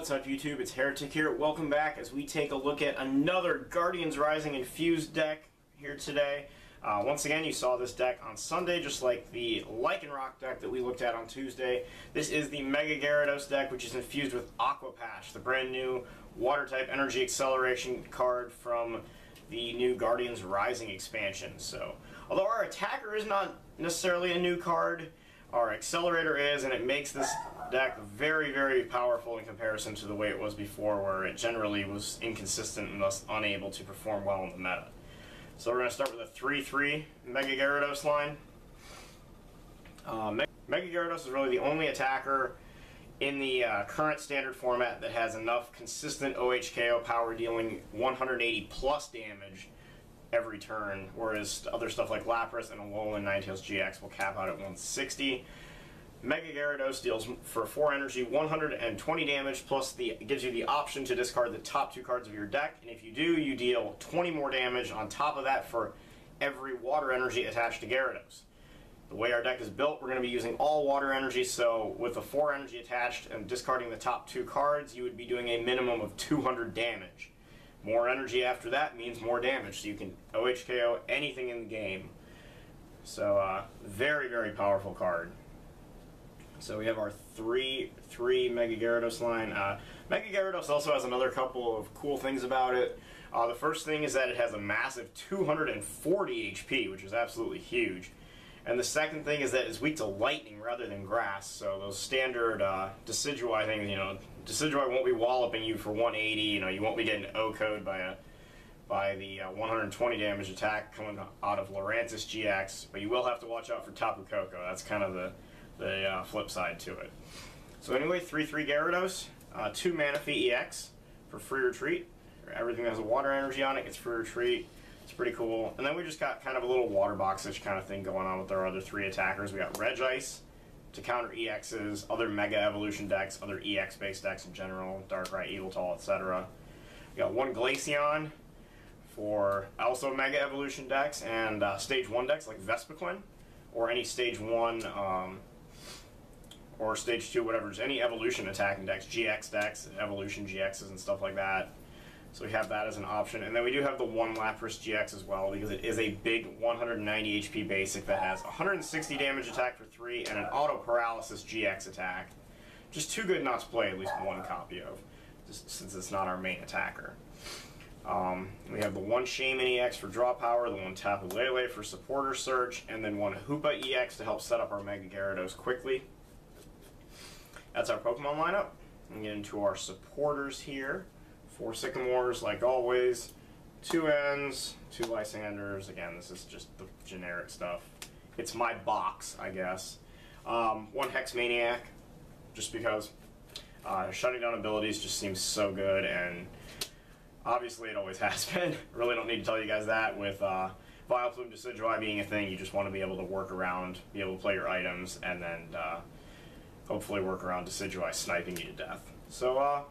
what's up YouTube? It's Heretic here. Welcome back as we take a look at another Guardians Rising Infused deck here today. Once again, you saw this deck on Sunday, just like the Lycanroc deck that we looked at on Tuesday. This is the Mega Gyarados deck, which is infused with Aqua Patch, the brand new Water-type Energy Acceleration card from the new Guardians Rising expansion. So, although our attacker is not necessarily a new card, our accelerator is, and it makes this deck very, very powerful in comparison to the way it was before, where it generally was inconsistent and thus unable to perform well in the meta. So we're going to start with a 3-3 Mega Gyarados line. Mega Gyarados is really the only attacker in the current standard format that has enough consistent OHKO power, dealing 180 plus damage every turn, whereas other stuff like Lapras and Alolan Ninetales GX will cap out at 160. Mega Gyarados deals for 4 energy 120 damage, plus gives you the option to discard the top 2 cards of your deck, and if you do, you deal 20 more damage on top of that for every water energy attached to Gyarados. The way our deck is built, we're going to be using all water energy, so with the 4 energy attached and discarding the top 2 cards, you would be doing a minimum of 200 damage. More energy after that means more damage, so you can OHKO anything in the game. So, very, very powerful card. So we have our 3-3 Mega Gyarados line. Mega Gyarados also has another couple of cool things about it. The first thing is that it has a massive 240 HP, which is absolutely huge. And the second thing is that it's weak to lightning rather than grass, so those standard Decidueye things, Decidueye won't be walloping you for 180, you won't be getting O-code by the 120 damage attack coming out of Lurantis GX, but you will have to watch out for Tapu Koko. That's kind of the flip side to it. So anyway, 3-3 Gyarados, 2 Manaphy EX for free retreat. Everything that has a water energy on it gets free retreat. It's pretty cool. And then we just got kind of a little water box-ish kind of thing going on with our other 3 attackers. We got Regice to counter EXs, other Mega Evolution decks, other EX-based decks in general, Darkrai, Yveltal, etc. We got 1 Glaceon for also Mega Evolution decks and Stage 1 decks like Vespiquen, or any Stage 1 or Stage 2, whatever. There's any Evolution attacking decks, GX decks, Evolution GXs and stuff like that. So we have that as an option. And then we do have the 1 Lapras GX as well, because it is a big 190 HP basic that has 160 damage attack for 3 and an auto paralysis GX attack. Just too good not to play at least 1 copy of, just since it's not our main attacker. We have the 1 Shaman EX for draw power, the 1 Tapu Lele for supporter search, and then 1 Hoopa EX to help set up our Mega Gyarados quickly. That's our Pokemon lineup. We get into our supporters here. 4 Sycamores, like always. 2 Ns, 2 Lysanders. Again, this is just the generic stuff. It's my box, I guess. 1 Hex Maniac, just because shutting down abilities just seems so good, and obviously it always has been. Really don't need to tell you guys that. With Vileplume Decidueye being a thing, you just want to be able to work around, be able to play your items, and then hopefully work around Decidueye sniping you to death. So,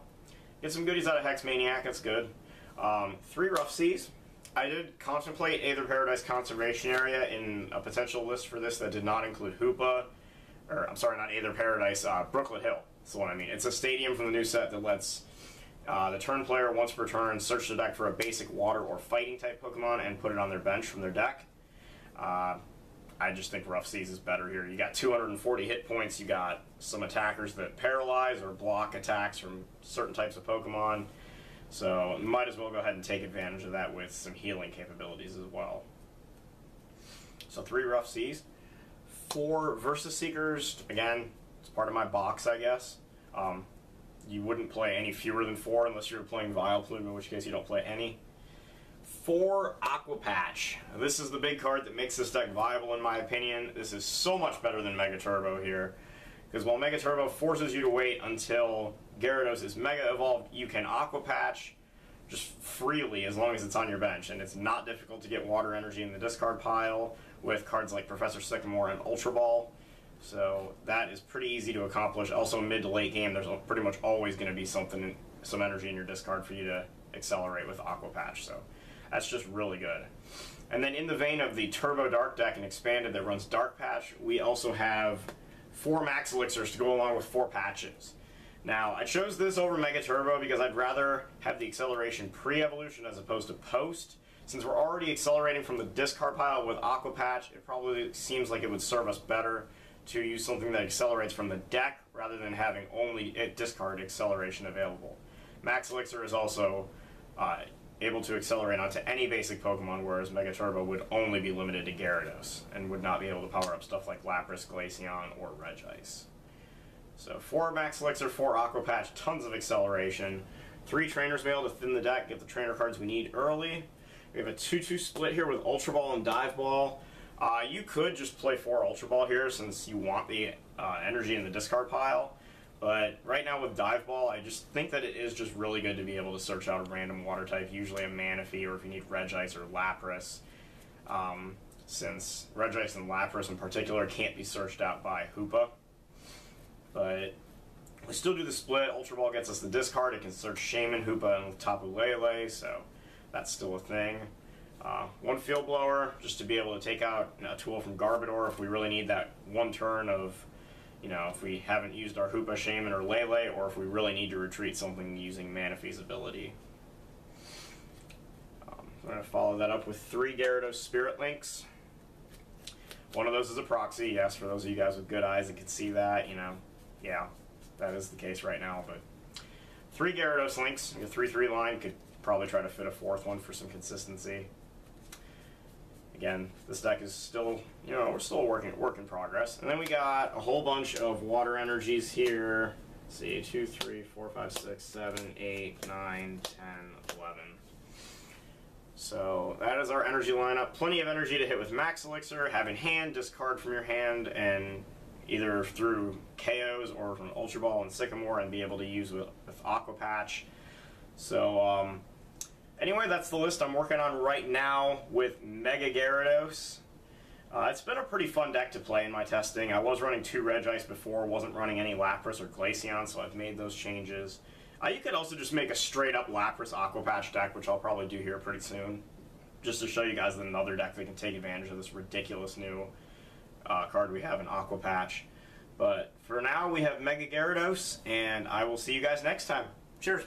get some goodies out of Hex Maniac, that's good. 3 Rough Seas. I did contemplate Aether Paradise Conservation Area in a potential list for this that did not include Hoopa, or I'm sorry, not Aether Paradise, Brooklet Hill. That's the one I mean. It's a stadium from the new set that lets the turn player, once per turn, search the deck for a basic water or fighting type Pokemon and put it on their bench from their deck. I just think Rough Seas is better here. You got 240 hit points, you got some attackers that paralyze or block attacks from certain types of Pokemon, so you might as well go ahead and take advantage of that with some healing capabilities as well. So 3 Rough Seas. 4 Versus Seekers, again, it's part of my box, I guess. You wouldn't play any fewer than 4 unless you're playing Vileplume, in which case you don't play any. 4 Aqua Patch. This is the big card that makes this deck viable, in my opinion. This is so much better than Mega Turbo here, because while Mega Turbo forces you to wait until Gyarados is Mega Evolved, you can Aqua Patch just freely as long as it's on your bench, and it's not difficult to get water energy in the discard pile with cards like Professor Sycamore and Ultra Ball. So that is pretty easy to accomplish. Also, mid to late game, there's pretty much always going to be some energy in your discard for you to accelerate with Aqua Patch. So that's just really good. And then in the vein of the Turbo Dark deck and Expanded that runs Dark Patch, we also have 4 Max Elixirs to go along with 4 patches. Now, I chose this over Mega Turbo because I'd rather have the acceleration pre-evolution as opposed to post. Since we're already accelerating from the discard pile with Aqua Patch, it probably seems like it would serve us better to use something that accelerates from the deck rather than having only discard acceleration available. Max Elixir is also able to accelerate onto any basic Pokemon, whereas Mega Turbo would only be limited to Gyarados and would not be able to power up stuff like Lapras, Glaceon, or Regice. So 4 Max Elixir, 4 Aqua Patch, tons of acceleration. 3 Trainer's Mail to thin the deck, get the trainer cards we need early. We have a 2-2 split here with Ultra Ball and Dive Ball. You could just play 4 Ultra Ball here since you want the energy in the discard pile. But right now with Dive Ball, I just think that it is just really good to be able to search out a random water type, usually a Manaphy, or if you need Regice or Lapras. Since Regice and Lapras in particular can't be searched out by Hoopa. But we still do the split. Ultra Ball gets us the discard. It can search Shaman, Hoopa, and Tapu Lele, so that's still a thing. 1 Field Blower, just to be able to take out a tool from Garbodor if we really need that one turn of, if we haven't used our Hoopa, Shaman, or Lele, or if we really need to retreat something using Manaphy's ability. I'm going to follow that up with 3 Gyarados Spirit Links. One of those is a proxy, yes, for those of you guys with good eyes that can see that, yeah, that is the case right now, but 3 Gyarados Links, your 3-3 line, could probably try to fit a 4th one for some consistency. Again, this deck is still, we're still a work in progress. And then we got a whole bunch of water energies here. Let's see, 2, 3, 4, 5, 6, 7, 8, 9, 10, 11. So that is our energy lineup. Plenty of energy to hit with Max Elixir, have in hand, discard from your hand, and either through KOs or from Ultra Ball and Sycamore, and be able to use with Aqua Patch. So, anyway, that's the list I'm working on right now with Mega Gyarados. It's been a pretty fun deck to play in my testing. I was running 2 Regice before, wasn't running any Lapras or Glaceon, so I've made those changes. You could also just make a straight-up Lapras Aqua Patch deck, which I'll probably do here pretty soon, just to show you guys another deck that can take advantage of this ridiculous new card we have in Aqua Patch. But for now, we have Mega Gyarados, and I will see you guys next time. Cheers!